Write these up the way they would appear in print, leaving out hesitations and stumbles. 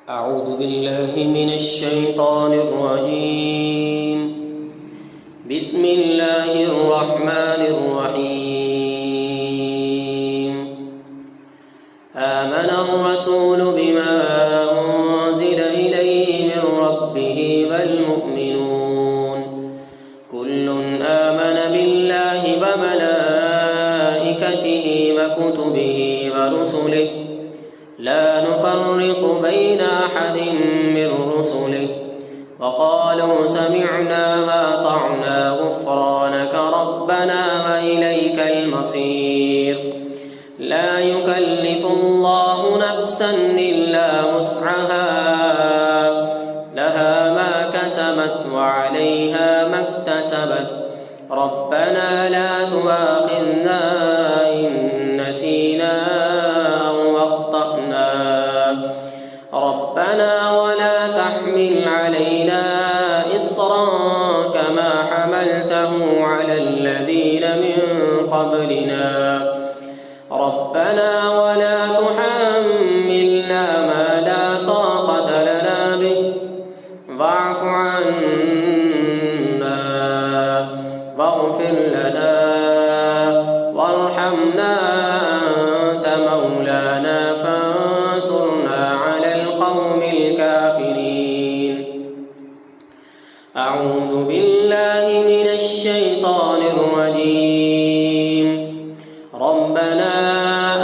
أعوذ بالله من الشيطان الرجيم. بسم الله الرحمن الرحيم. آمن الرسول بما أنزل إليه من ربه والمؤمنون كل آمن بالله وملائكته وكتبه ورسله لا نفرق بين أحد من رسله وقالوا سمعنا وأطعنا غفرانك ربنا وإليك المصير. لا يكلف الله نفسا إلا وسعها لها ما كسبت وعليها ما اكتسبت ربنا لا تؤاخذنا إن نسينا أو أخطأنا ربنا ولا تحمل علينا إصرا كما حملته على الذين من قبلنا ربنا ولا تحملنا ما لا طاقة لنا به واعف عنا واغفر لنا وارحمنا أنت مولانا فانصرنا على القوم الكافرين. أعوذ بالله من الشيطان الرجيم. ربنا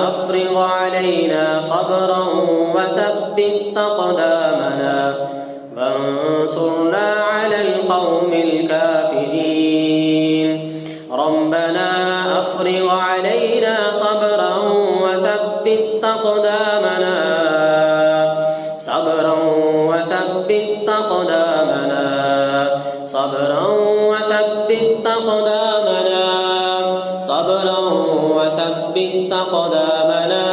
أفرغ علينا صبرا وثبت أقدامنا وانصرنا على القوم الكافرين. ربنا أفرغ علينا صبرا وثبت أقدامنا صبرا وثبت أقدامنا صبرا وثبت أقدامنا صبرا وثبت أقدامنا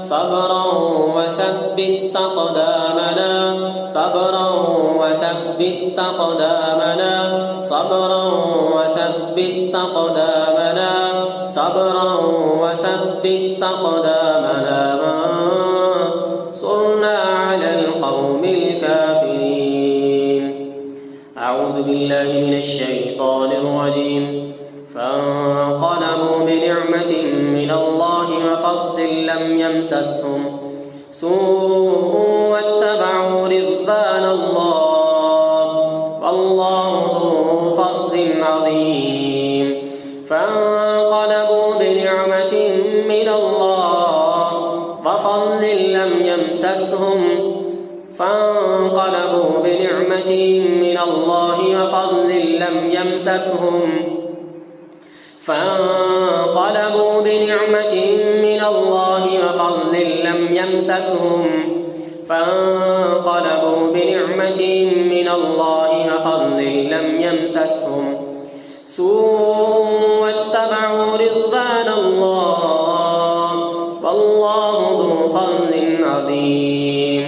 صبرا وثبت أقدامنا صبرا وثبت أقدامنا صبرا وثبت أقدامنا صبرا وثبت أقدامنا وانصرنا على القوم الكافرين. أعوذ بالله من الشيطان الرجيم. فانقلبوا بنعمة من الله وفضل لم يمسسهم سوء واتبعوا رضوان الله والله ذو فضل عظيم. فانقلبوا بنعمة من الله وفضل لم يمسسهم فانقلبوا بنعمة من الله وفضل لم يمسسهم فانقلبوا بنعمة من الله وفضل لم يمسسهم فانقلبوا بنعمة من الله وفضل لم يمسسهم سوء واتبعوا رضوان الله والله ذو فضل عظيم.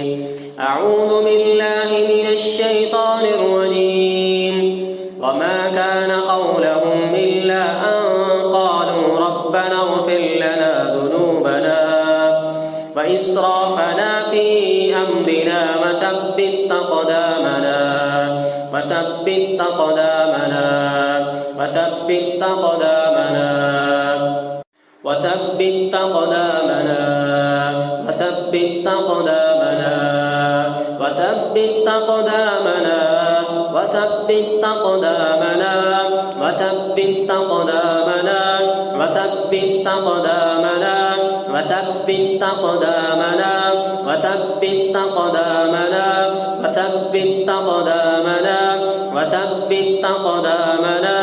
أعوذ بالله من الشيطان الرجيم. وما كان قولهم إلا أن قالوا ربنا اغفر لنا ذنوبنا وإسرافنا في أمرنا وثبت أقدامنا وثبت أقدامنا وثبت أقدامنا وثبت أقدامنا وثبت أقدامنا وثبت أقدامنا وثبت أقدامنا وثبت أقدامنا وثبت أقدامنا وثبت أقدامنا وثبت أقدامنا وثبت أقدامنا وثبت أقدامنا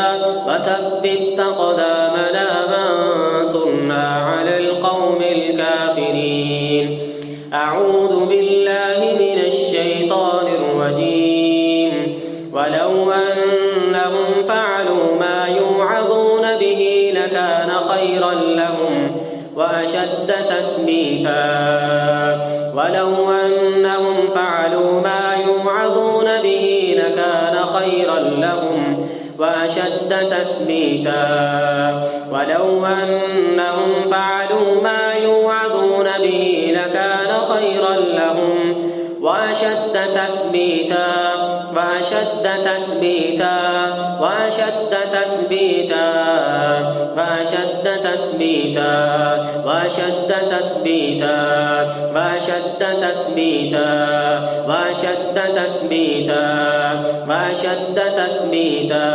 وثبت أقدامنا وانصرنا على القوم الكافرين. أعوذ بالله من الشيطان الرجيم. ولو أنهم فعلوا ما يوعظون به لكان خيرا لهم وأشد تثبيتا. ولو أنهم فعلوا ما يوعظون به لكان خيرا لهم وأشد تثبيتا. ولو أنهم فعلوا ما يوعظون به لكان خيرا لهم وأشد تثبيتا وأشد تثبيتا وأشد تثبيتا وأشد تثبيتا وأشد تثبيتا وأشد تثبيتا وأشد تثبيتا وأشد تثبيتا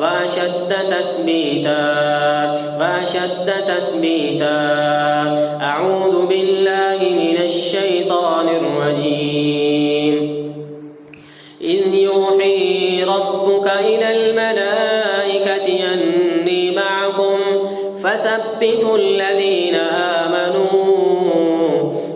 وأشد تثبيتا وأشد تثبيتا. أعوذ بالله من الشيطان الرجيم. إذ يوحي ربك إلى الملائكة أني معكم فثبتوا الذين آمنوا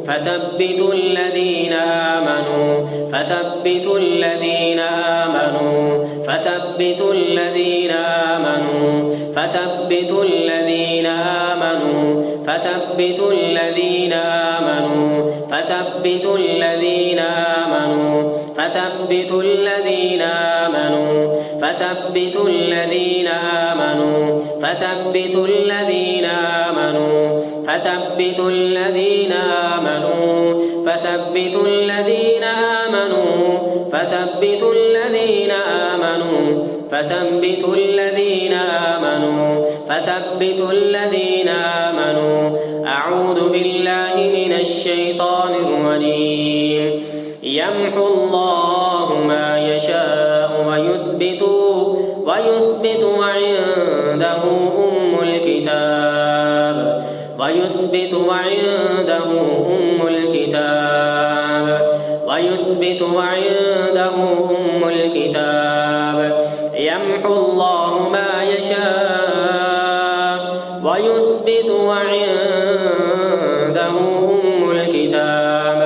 فثبتوا الذين آمنوا فثبتوا الذين آمنوا فثبتوا الذين آمنوا فثبتوا الذين آمنوا فثبتوا الذين آمنوا فثبتوا الذين آمنوا فثبتوا الذين آمنوا فثبتوا الذين آمنوا فثبتوا الذين آمنوا فثبتوا الذين آمنوا فثبتوا الذين آمنوا فثبتوا الذين آمنوا فثبتوا الذين آمنوا فثبتوا الذين آمنوا. أعوذ بالله من الشيطان الرجيم. يمحو الله ما يشاء ويثبت وعنده أم الكتاب ويثبت وعنده أم الكتاب ويثبت وعنده أم الكتاب. يمحو الله ما يشاء ويثبت وعنده أم الكتاب.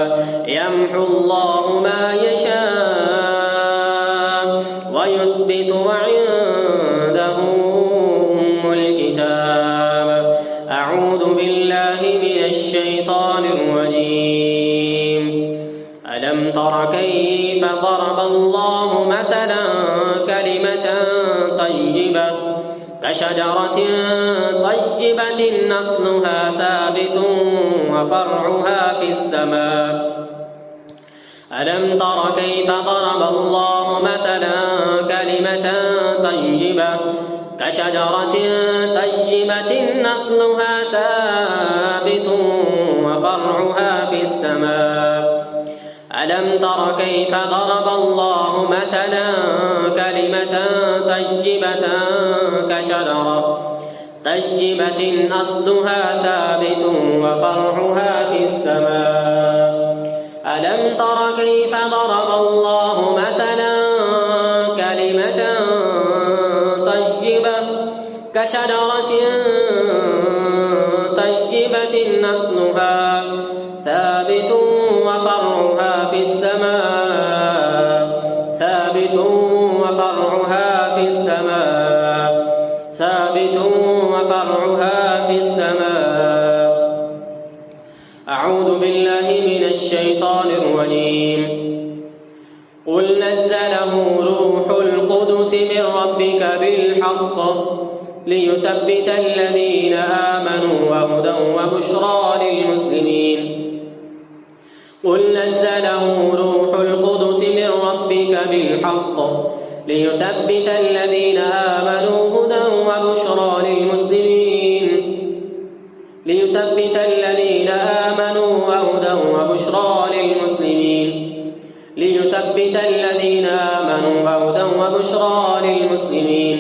يمحو الله ما يشاء ويثبت وعنده أم الكتاب. أعوذ بالله من الشيطان الرجيم. ألم تر كيف ضرب الله مثلا كلمة طيبة كشجرة طيبة أصلها ثابت وفرعها في السماء. ألم تر كيف ضرب الله مثلا كلمة طيبة كشجرة طيبة أصلها ثابت وفرعها في السماء. ألم تر كيف ضرب الله مثلا كلمة طيبة كشجرة طيبة أصلها ثابت وفرعها في السماء. ألم تر كيف ضرب الله مثلا كلمة طيبة كشجرة طيبة أصلها ثابت وفرعها في السماء ثابت وفرعها في السماء ثابت وفرعها في السماء. أعوذ بالله من الشيطان الرجيم. قل نزله روح القدس من ربك بالحق ليثبت الذين آمنوا وهدى وبشرى للمسلمين. قل نزله روح القدس من ربك بالحق ليثبت الذين آمنوا هدى وبشرى للمسلمين. ليثبت الذين آمنوا وهدى وبشرى للمسلمين. ليثبت الذين آمنوا وهدى وبشرى للمسلمين.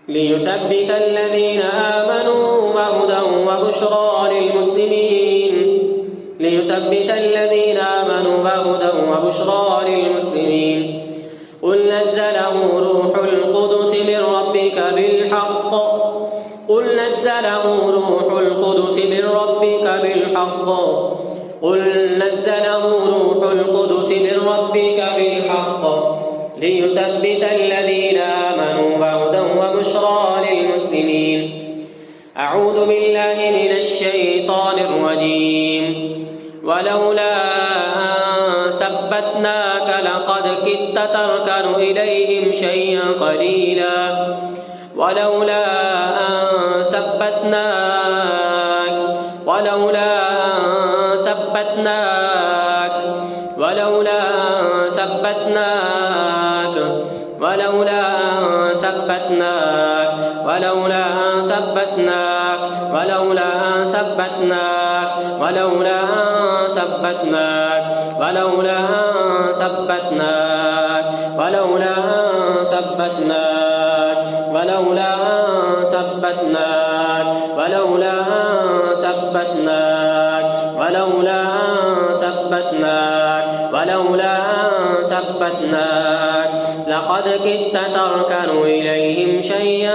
ليثبت الذين آمنوا وهدى وبشرى للمسلمين. ليثبت الذين آمنوا وهدى وبشرى للمسلمين. قل نزله روح القدس من ربك بالحق قل نزله روح القدس من ربك بالحق قل نزله روح القدس من ربك بالحق ليثبت الذين آمنوا وهدى وبشرى للمسلمين. أعوذ بالله من الشيطان الرجيم. ولولا أن ثبتناك لقد كدت تركن إليهم شيئا قليلا. ولولا أن ثبتناك ولولا أن ثبتناك لقد كدت تركن إليهم شيئا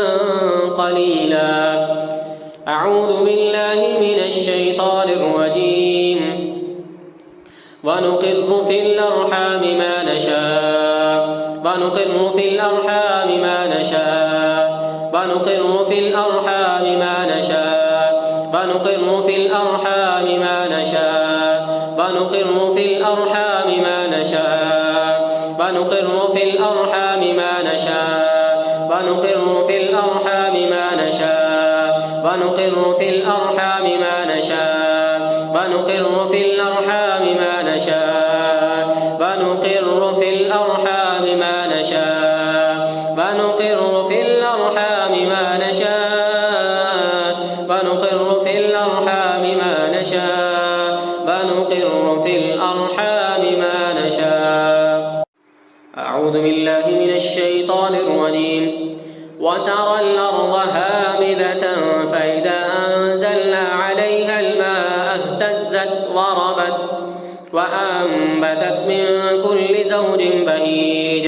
قليلا. أعوذ بالله من الشيطان الرجيم. ونقر في الأرحام ما نشاء أعوذ بالله من الشيطان الرجيم. وترى الأرض هامدة فإذا أنزلنا عليها الماء اهتزت وربت وأنبتت من كل زوج بهيج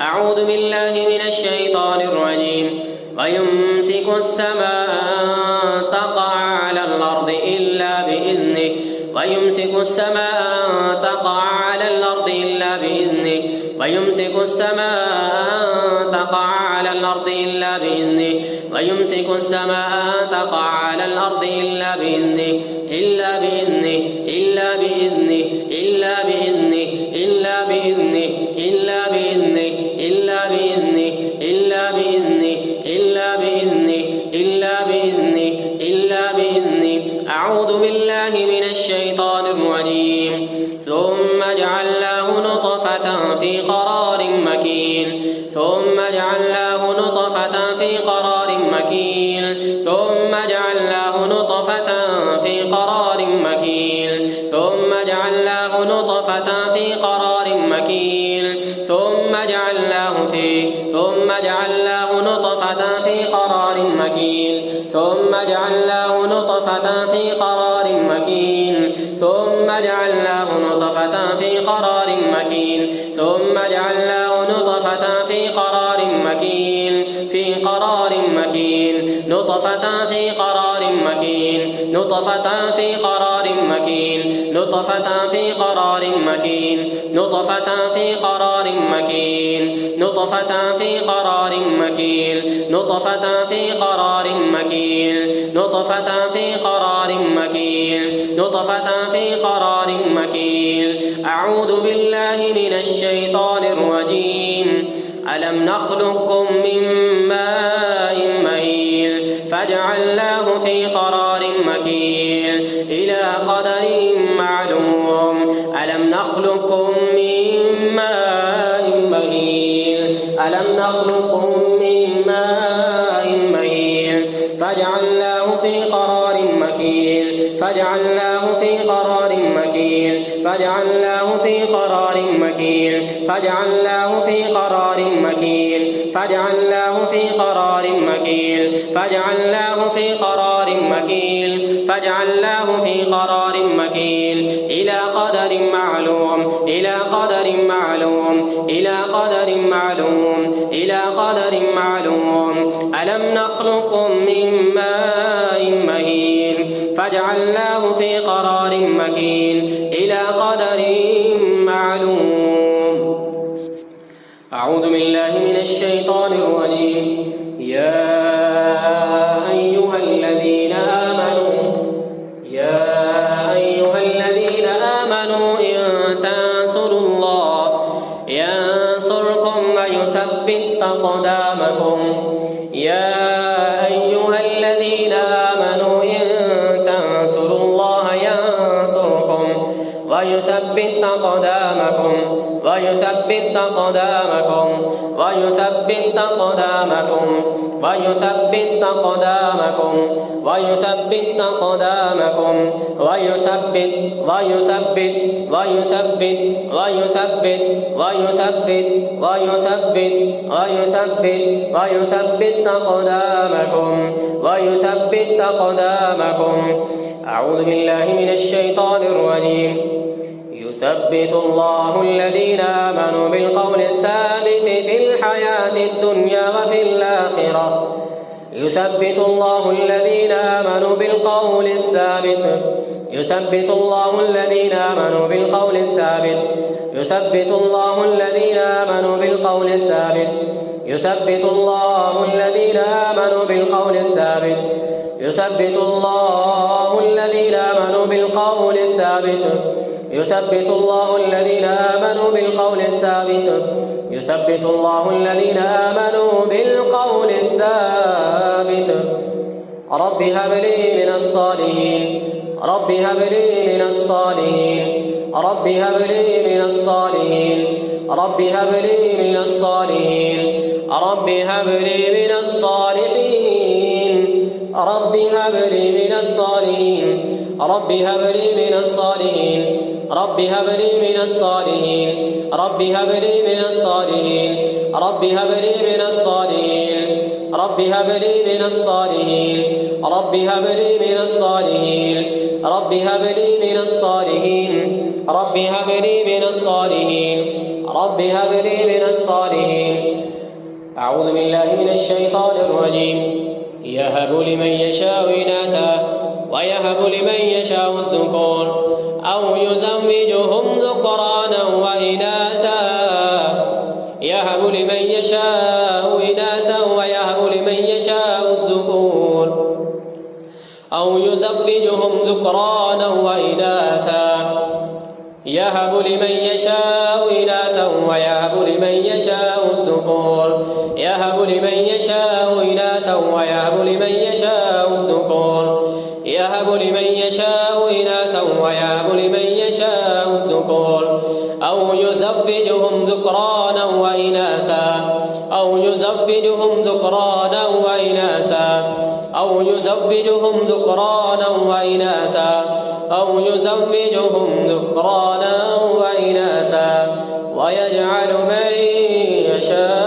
أعوذ بالله من الشيطان الرجيم. ويمسك السماء أن تقع على الأرض إلا بإذنه أعوذ بالله من الشيطان الرجيم. ثم جعلناه نطفة في قرار مكين أعوذ بالله من الشيطان الرجيم. ألم نخلقكم من ماء مهين فجعلناه في قرار مكين إلى قدر معلوم. فجعلناه في قرار مكين إلى قدر معلوم. ألم نخلقكم من ماء وجعلناه في قرار مكين إلى قدر معلوم. أعوذ بالله من الشيطان الرجيم. يا أيها الذين آمنوا إن تنصروا الله ينصركم ويثبت أقدامكم. يا أيها الذين آمنوا إن تنصروا الله ينصركم ويثبت أقدامكم ويثبت أقدامكم ويثبت أقدامكم ويثبت أقدامكم ويثبت أقدامكم ويثبت ويثبت ويثبت ويثبت ويثبت ويثبت ويثبت ويثبت أقدامكم ويثبت أقدامكم. أعوذ بالله من الشيطان الرجيم. يثبت الله الذين آمنوا بالقول الثابت في الحياة الدنيا وفي الآخرة. يثبت الله الذين آمنوا بالقول الثابت. يثبت الله الذين آمنوا بالقول الثابت. يثبت الله الذين آمنوا بالقول الثابت. يثبت الله الذين آمنوا بالقول الثابت. يثبت الله الذين آمنوا بالقول الثابت. يثبت الله الذين آمنوا بالقول الثابت. يثبت الله الذين آمنوا بالقول الثابت. رب هب لي من الصالحين. رب هب لي من الصالحين. رب هب لي من الصالحين. رب هب لي من الصالحين. رب هب لي من الصالحين. رب هب لي من الصالحين. رب هب لي من الصالحين. رب هب لي من الصالحين. رب هب لي من الصالحين. رب هب لي من الصالحين. رب هب لي من الصالحين. رب هب لي من الصالحين. رب هب لي من الصالحين. رب هب لي من الصالحين. رب هب لي من الصالحين. أعوذ بالله من الشيطان الرجيم. يهب لمن يشاء إناثا ويهب لمن يشاء الذكور أو يزوجهم ذكرانا وإناثا. يهب لمن يشاء إناثا ويهب لمن يشاء الذكور أو يزوجهم ذكرانا وإناثا. يهب لمن يشاء إناثا ويهب لمن يشاء الذكور. يهب لمن يشاء إناثا ويهب لمن يشاء الذكور. يهب لمن يشاء إناثا ويهب لمن يشاء الذكور أو يزوجهم ذكرانا وإناثا. أو يزوجهم ذكرانا وإناثا. أو يزوجهم ذكرانا وإناثا. أو يزوجهم ذكرانا وإناثا ويجعل من يشاء